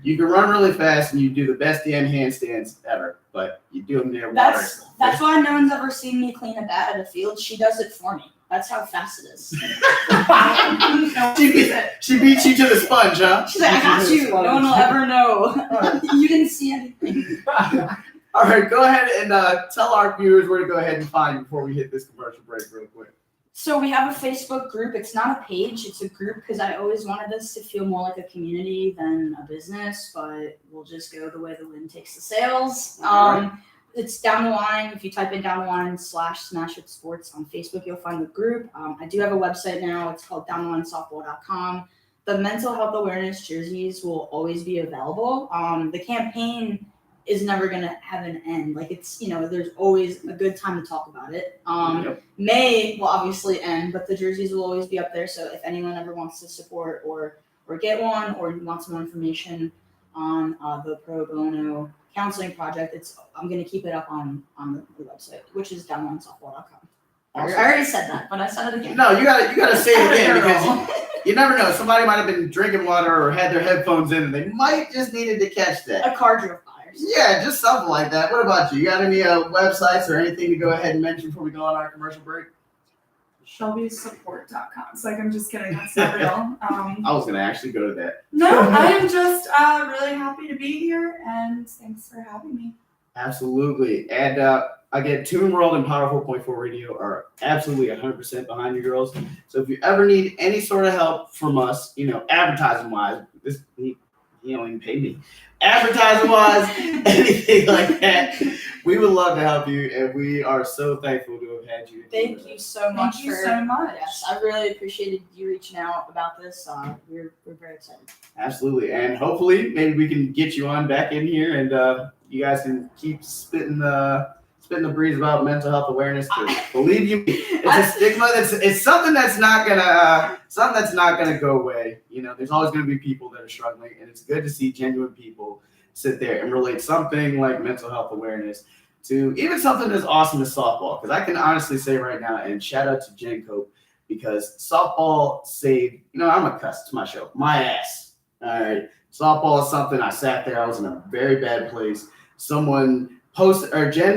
you can run really fast, and you do the best damn handstands ever, but you do them near water. That's why no one's ever seen me clean a bat at a field. She does it for me. That's how fast it is. She beats you to the sponge, huh? She's like, I got you. No one will ever know. You didn't see anything. All right, go ahead and tell our viewers where to go ahead and find you before we hit this commercial break real quick. So we have a Facebook group. It's not a page, it's a group because I always wanted this to feel more like a community than a business, but we'll just go the way the wind takes the sails. It's Down the Line. If you type in Down the Line / Smash It Sports on Facebook, you'll find the group. I do have a website now. It's called downthelinesoftball.com. The mental health awareness jerseys will always be available. The campaign is never going to have an end. Like it's, there's always a good time to talk about it. May will obviously end, but the jerseys will always be up there. So if anyone ever wants to support or get one, or you want some more information on the pro bono counseling project, I'm going to keep it up on the website, which is downlinesoftball.com. I already said that, but I said it again. No, you gotta say it again because you never know. Somebody might have been drinking water or had their headphones in, and they might just needed to catch that. A car drove by. Yeah, just something like that. What about you? You got any websites or anything to go ahead and mention before we go on our commercial break? ShelbySupport.com. It's like, I'm just kidding. That's not real. I was gonna actually go to that. No, I am just really happy to be here, and thanks for having me. Absolutely. And again, Toon World and Power 4.4 Radio are absolutely 100% behind you girls. So if you ever need any sort of help from us, advertising-wise, he don't even pay me. Advertising-wise, anything like that, we would love to help you, and we are so thankful to have had you. Thank you so much. Thank you so much. Yes, I really appreciated you reaching out about this. We're very excited. Absolutely, and hopefully, maybe we can get you on back in here, and you guys can keep spitting the breeze about mental health awareness. Believe you me, it's a stigma. It's something that's not gonna go away. There's always gonna be people that are struggling, and it's good to see genuine people sit there and relate something like mental health awareness to even something as awesome as softball. Because I can honestly say right now, and shout out to Jen Cope, because softball saved. I'm a cuss. It's my show. My ass. All right. Softball is something. I sat there. I was in a very bad place. Jen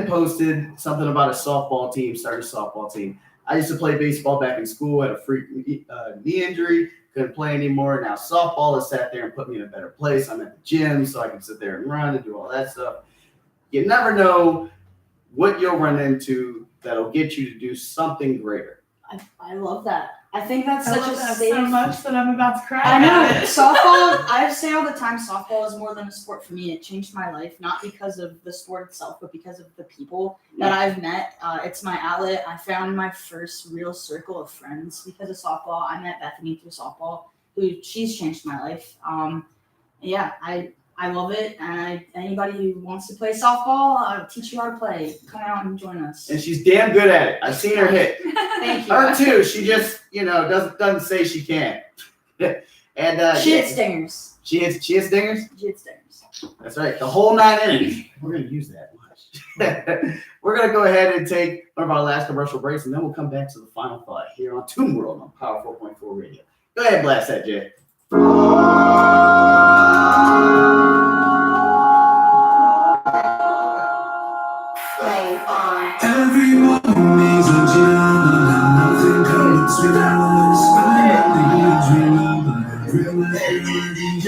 posted something about a softball team, started a softball team. I used to play baseball back in school, had a freak knee injury, couldn't play anymore. Now softball has sat there and put me in a better place. I'm at the gym, so I can sit there and run and do all that stuff. You never know what you'll run into that'll get you to do something greater. I love that. I think that's I such love a that safe. so much that I'm about to cry. I know. about it. Softball, I say all the time, softball is more than a sport for me. It changed my life, not because of the sport itself, but because of the people that I've met. It's my outlet. I found my first real circle of friends because of softball. I met Bethany through softball, she's changed my life. I love it. And anybody who wants to play softball, I'll teach you how to play. Come out and join us. And she's damn good at it. I've seen her hit. Thank you. Her too. She just, doesn't say she can't. And she hits stingers. She hits dingers? She hits stingers. That's right. The whole 9 innings. We're gonna use that much. We're gonna go ahead and take one of our last commercial breaks, and then we'll come back to the final thought here on Toon World on Power 4.4 Radio. Go ahead, blast that, Jay. Everyone needs a gentleman, nothing comes without a smile. Real DJ.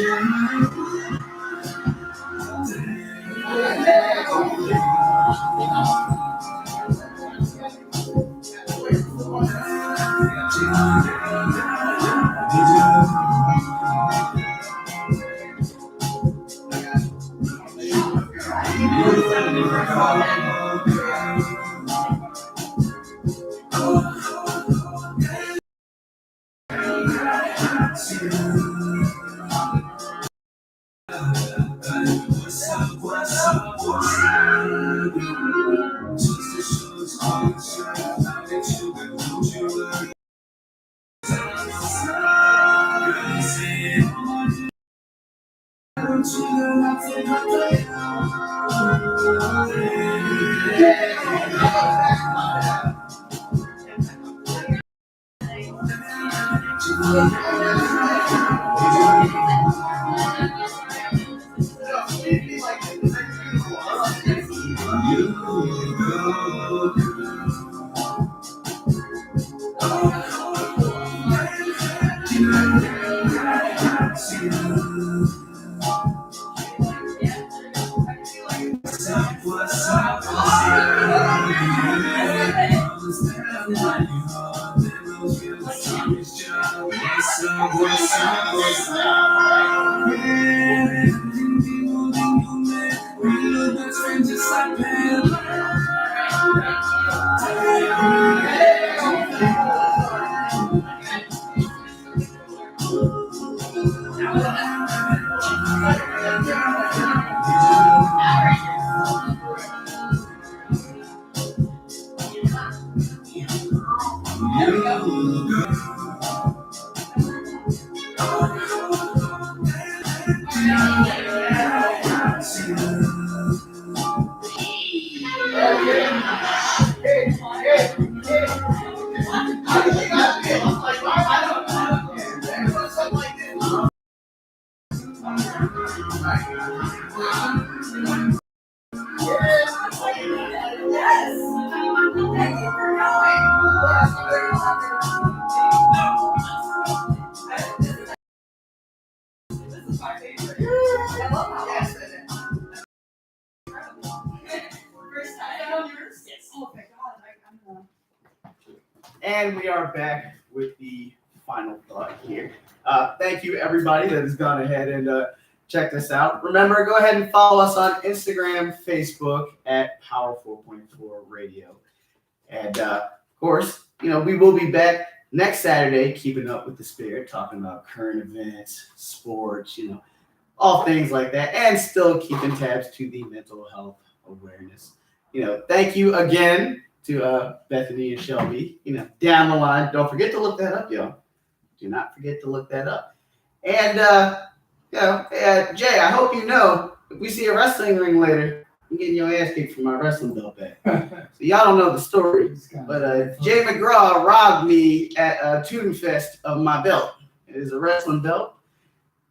And we are back with the final thought here. Thank you, everybody that has gone ahead and checked us out. Remember, go ahead and follow us on Instagram, Facebook at Power 4.4 Radio. And of course, we will be back next Saturday, keeping up with the spirit, talking about current events, sports, all things like that, and still keeping tabs to the mental health awareness. Thank you again to Bethany and Shelby, down the line. Don't forget to look that up, y'all. Do not forget to look that up. And, Jay, I hope if we see a wrestling ring later, I'm getting your ass kicked for my wrestling belt back. So y'all don't know the story, but Jay McGraw robbed me at Tootenfest of my belt. It is a wrestling belt.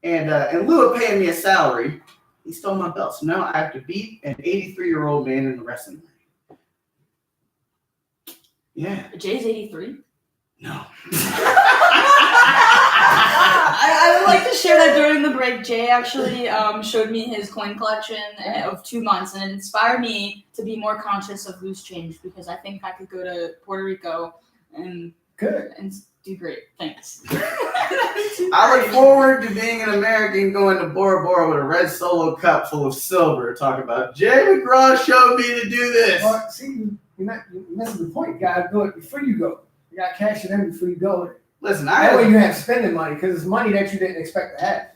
And in lieu of paying me a salary, he stole my belt. So now I have to beat an 83-year-old man in the wrestling ring. Yeah. Jay's 83? No. I would like to share that during the break, Jay actually showed me his coin collection of 2 months, and it inspired me to be more conscious of loose change because I think I could go to Puerto Rico and do great. Thanks. I look forward to being an American going to Bora Bora with a red Solo cup full of silver, talking about Jay McGraw showed me to do this. Well, see, you're missing the point. You gotta do it before you go. You gotta cash it in before you go. Listen, that way you have spending money because it's money that you didn't expect to have.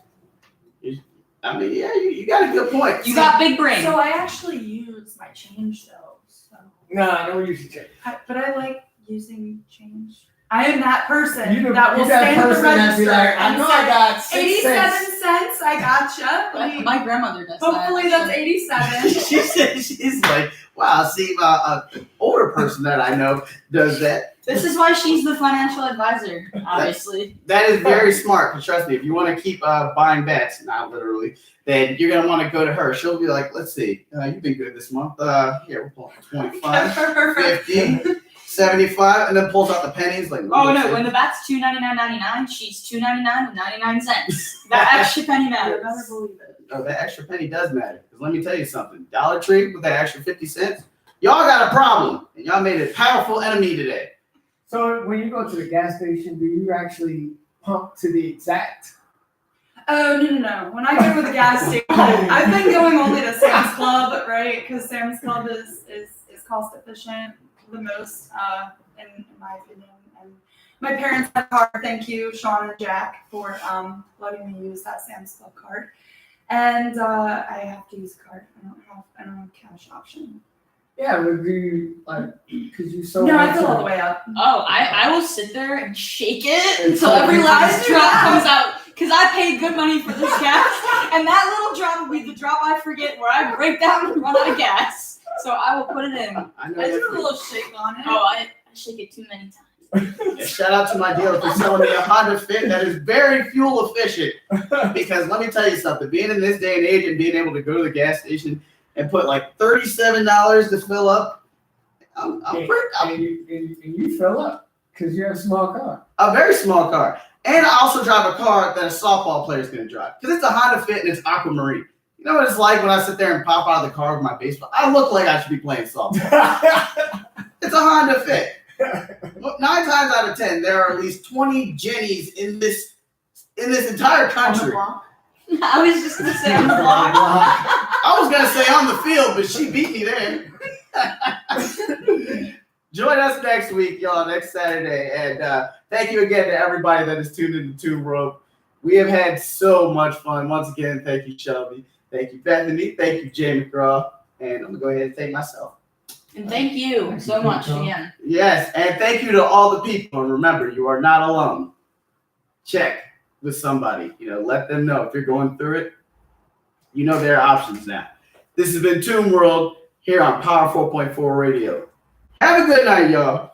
I mean, yeah, you got a good point. You got big brain. So I actually use my change though. So. No, I don't use change. But I like using change. I am that person You that will stand at the register I know I got 87 cents. I gotcha. My grandmother does Hopefully that. that's 87. She's like, wow, see, an older person that I know does that. This is why she's the financial advisor, obviously. That is very smart. But trust me, if you want to keep buying bets, not literally, then you're going to want to go to her. She'll be like, let's see, you've been good this month. Here, we're pulling 25, 50, 75, and then pulls out the pennies. Like, oh, no, when the bat's $2.99.99, she's $2.99.99. That extra penny matters. Never believe it. Oh, that extra penny does matter. Because let me tell you something. Dollar Tree with that extra 50 cents, y'all got a problem. And y'all made a powerful enemy today. So when you go to the gas station, do you actually pump to the exact? Oh, no. When I go to the gas station, I've been going only to Sam's Club, right? Because Sam's Club is cost efficient the most, in my opinion. And my parents have a card. Thank you, Sean and Jack, for letting me use that Sam's Club card. And I have to use a card. I don't have a cash option. Yeah, would you because you so. No, I fill all the way up. Oh, I will sit there and shake it until every last drop comes out. because I paid good money for this gas, and that little drop will be the drop I forget where I break down and run out of gas. So I will put it in. I know I do that's a little shake on it. Oh, I shake it too many times. Shout out to my dealer for selling me a Honda Fit that is very fuel efficient. Because let me tell you something, being in this day and age and being able to go to the gas station and put like $37 to fill up, I'm And you fill up because you have a small car. a very small car. And I also drive a car that a softball player is going to drive. Because it's a Honda Fit and it's aquamarine. You know what it's like when I sit there and pop out of the car with my baseball? I look like I should be playing softball. It's a Honda Fit. 9 times out of 10, there are at least 20 Jennies in this entire country. I was just gonna say on the block. I was gonna say on the field, but she beat me there. Join us next week, y'all, next Saturday. And thank you again to everybody that is tuned into Toon World. We have had so much fun. Once again, thank you, Shelby. Thank you, Bethany. Thank you, Jay McGraw. And I'm gonna go ahead and thank myself. And thank you so much again. Yes, and thank you to all the people. And remember, you are not alone. Check with somebody. Let them know if you're going through it. There are options now. This has been Toon World here on Power 4.4 Radio. Have a good night, y'all.